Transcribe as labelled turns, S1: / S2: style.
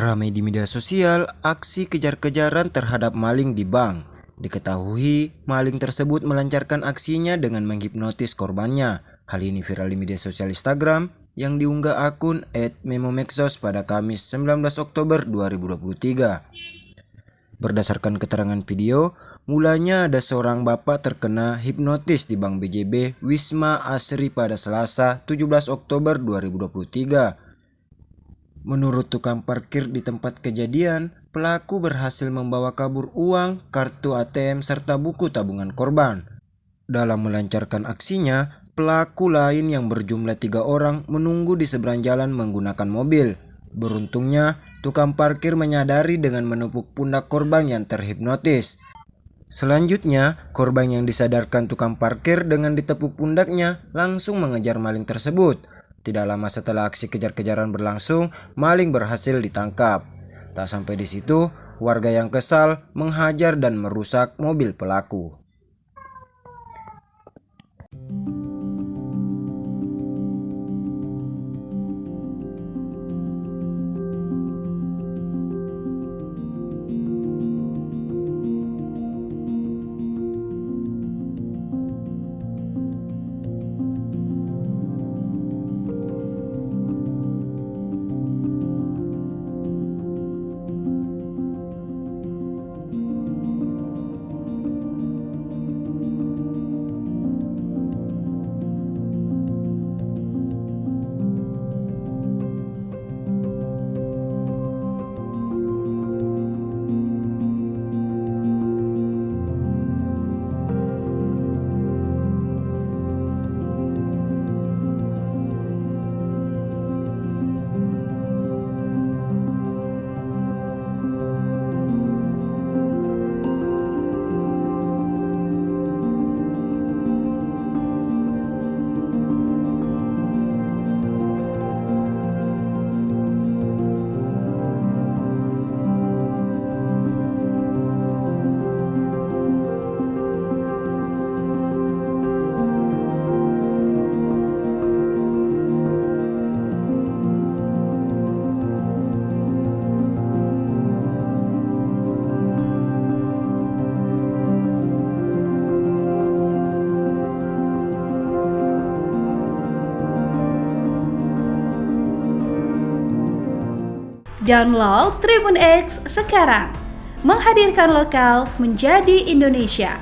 S1: Ramai di media sosial, aksi kejar-kejaran terhadap maling di bank. Diketahui, maling tersebut melancarkan aksinya dengan menghipnotis korbannya. Hal ini viral di media sosial Instagram yang diunggah akun @memomexos pada Kamis 19 Oktober 2023. Berdasarkan keterangan video, mulanya ada seorang bapak terkena hipnotis di Bank BJB Wisma Asri pada Selasa 17 Oktober 2023. Menurut tukang parkir di tempat kejadian, pelaku berhasil membawa kabur uang, kartu ATM, serta buku tabungan korban. Dalam melancarkan aksinya, pelaku lain yang berjumlah 3 orang menunggu di seberang jalan menggunakan mobil. Beruntungnya, tukang parkir menyadari dengan menepuk pundak korban yang terhipnotis. Selanjutnya, korban yang disadarkan tukang parkir dengan ditepuk pundaknya langsung mengejar maling tersebut. Tidak lama setelah aksi kejar-kejaran berlangsung, maling berhasil ditangkap. Tak sampai di situ, warga yang kesal menghajar dan merusak mobil pelaku.
S2: Download Tribun X sekarang, menghadirkan lokal menjadi Indonesia.